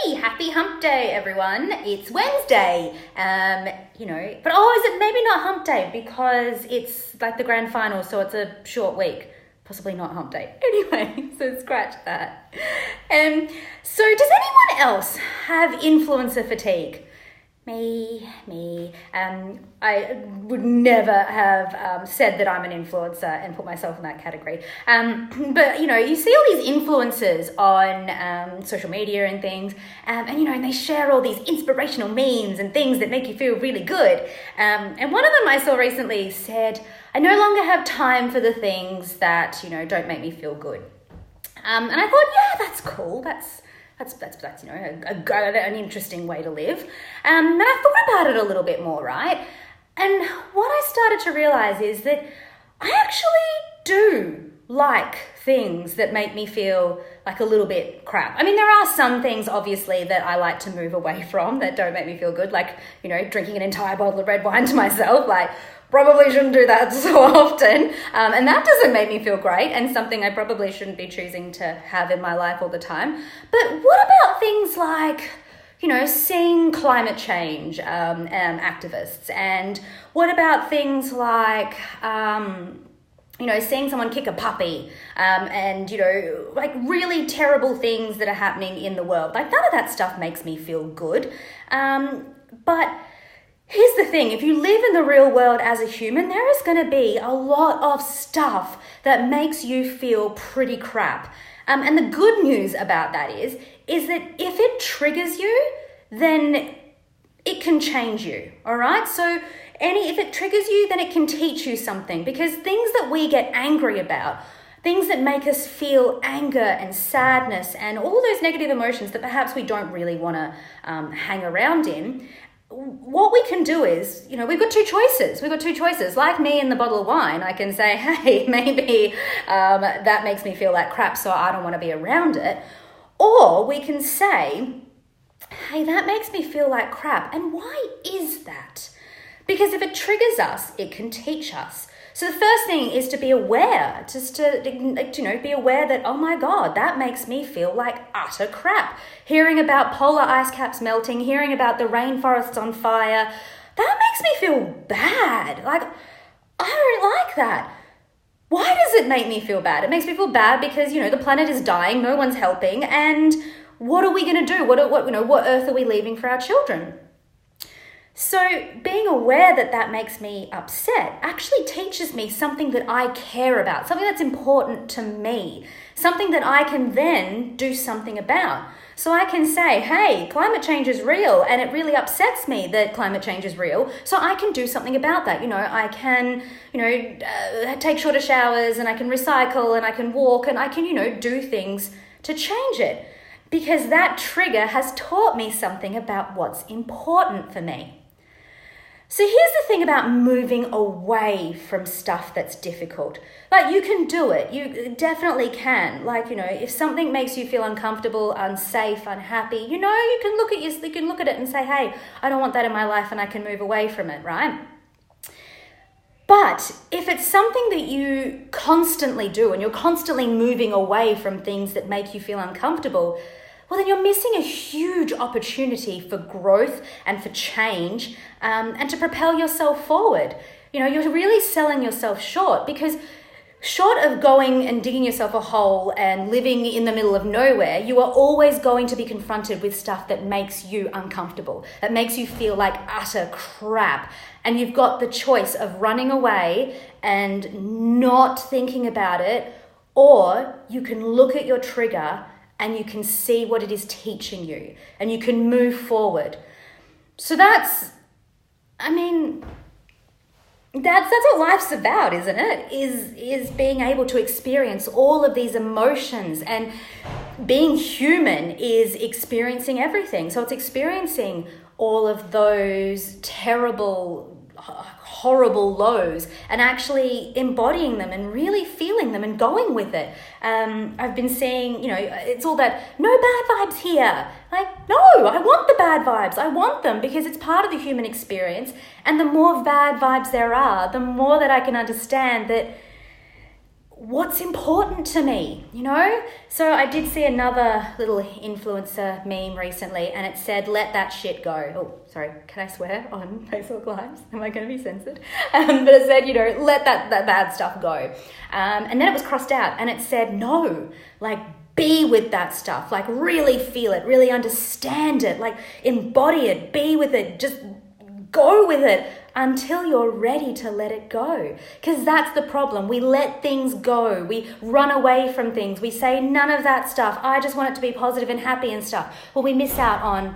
Hey, happy hump day, everyone. It's Wednesday. But is it maybe not hump day because it's like the grand final, so it's a short week. Possibly not hump day. Anyway, so scratch that. So does anyone else have influencer fatigue? Me. I would never have said that I'm an influencer and put myself in that category. But you see all these influencers on social media and things, and they share all these inspirational memes and things that make you feel really good. And one of them I saw recently said, "I no longer have time for the things that don't make me feel good." And I thought, yeah, that's cool. That's an interesting way to live. And I thought about it a little bit more, right? And what I started to realize is that I actually do like things that make me feel like a little bit crap. I mean, there are some things, obviously, that I like to move away from that don't make me feel good, like, drinking an entire bottle of red wine to myself, like, probably shouldn't do that so often. And that doesn't make me feel great and something I probably shouldn't be choosing to have in my life all the time. But what about things like, seeing climate change activists? And what about things like, seeing someone kick a puppy and, like really terrible things that are happening in the world? Like, none of that stuff makes me feel good. But here's the thing, if you live in the real world as a human, there is going to be a lot of stuff that makes you feel pretty crap. And the good news about that is that if it triggers you, then it can change you, all right? So if it triggers you, then it can teach you something, because things that we get angry about, things that make us feel anger and sadness and all those negative emotions that perhaps we don't really want to hang around in, what we can do is, we've got two choices. Like me and the bottle of wine, I can say, hey, maybe that makes me feel like crap, so I don't want to be around it. Or we can say, hey, that makes me feel like crap. And why is that? Because if it triggers us, it can teach us. So the first thing is to be aware, just to be aware that, oh my God, that makes me feel like utter crap. Hearing about polar ice caps melting, hearing about the rainforests on fire, that makes me feel bad. Like, I don't like that. Why does it make me feel bad? It makes me feel bad because, the planet is dying, no one's helping, and what are we going to do? What earth are we leaving for our children? So being aware that makes me upset actually teaches me something that I care about, something that's important to me, something that I can then do something about. So I can say, hey, climate change is real, and it really upsets me that climate change is real, so I can do something about that. I can, take shorter showers, and I can recycle, and I can walk, and I can, do things to change it, because that trigger has taught me something about what's important for me. So here's the thing about moving away from stuff that's difficult. Like, you can do it. You definitely can. Like, if something makes you feel uncomfortable, unsafe, unhappy, you can look at it and say, hey, I don't want that in my life, and I can move away from it, right? But if it's something that you constantly do and you're constantly moving away from things that make you feel uncomfortable, well, then you're missing a huge opportunity for growth and for change, and to propel yourself forward. You're really selling yourself short, because short of going and digging yourself a hole and living in the middle of nowhere, you are always going to be confronted with stuff that makes you uncomfortable, that makes you feel like utter crap. And you've got the choice of running away and not thinking about it, or you can look at your trigger and you can see what it is teaching you, and you can move forward. So that's what life's about, isn't it? Is being able to experience all of these emotions, and being human is experiencing everything. So it's experiencing all of those terrible, horrible lows and actually embodying them and really feeling them and going with it. I've been seeing, it's all that no bad vibes here. Like, no, I want the bad vibes. I want them because it's part of the human experience. And the more bad vibes there are, the more that I can understand that what's important to me, you know? So I did see another little influencer meme recently, and it said, let that shit go. Oh, sorry, can I swear on Facebook Lives? Am I going to be censored? But it said, you know, let that bad stuff go. And then it was crossed out, and it said, no, like, be with that stuff, like really feel it, really understand it, like embody it, be with it, just go with it until you're ready to let it go. Because that's the problem. We let things go. We run away from things. We say none of that stuff. I just want it to be positive and happy and stuff. Well, we miss out on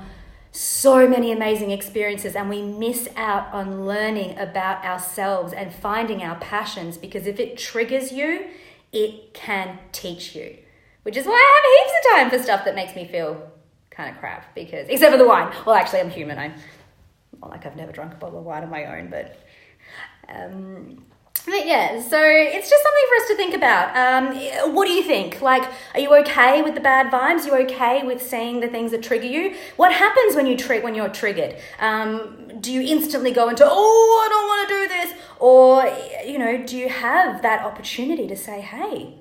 so many amazing experiences, and we miss out on learning about ourselves and finding our passions, because if it triggers you, it can teach you. Which is why I have heaps of time for stuff that makes me feel kind of crap, because, except for the wine. Well, actually, I'm human. I'm not like I've never drunk a bottle of wine on my own, but yeah, so it's just something for us to think about. What do you think? Like, are you okay with the bad vibes? Are you okay with saying the things that trigger you? What happens when you're triggered? Do you instantly go into, oh, I don't want to do this? Or, you know, do you have that opportunity to say, hey,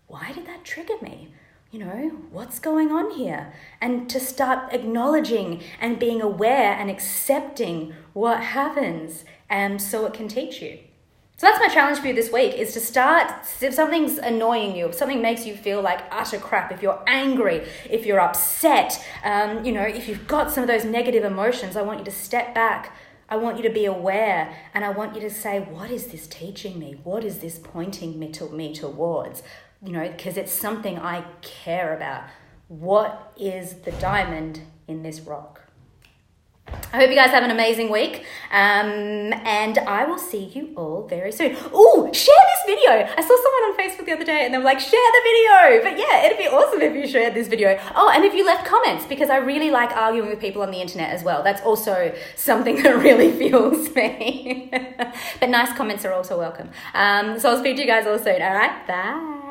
why did that trigger me? You know, what's going on here? And to start acknowledging and being aware and accepting what happens, so it can teach you. So that's my challenge for you this week, is to start, if something's annoying you, if something makes you feel like utter crap, if you're angry, if you're upset, you know, if you've got some of those negative emotions, I want you to step back. I want you to be aware, and I want you to say, what is this teaching me? What is this pointing me towards? You know, because it's something I care about. What is the diamond in this rock? I hope you guys have an amazing week, and I will see you all very soon. Oh, share this video. I saw someone on Facebook the other day and they were like, share the video. But yeah, it'd be awesome if you shared this video. Oh, and if you left comments, because I really like arguing with people on the internet as well. That's also something that really fuels me. But nice comments are also welcome. So I'll speak to you guys all soon. All right, bye.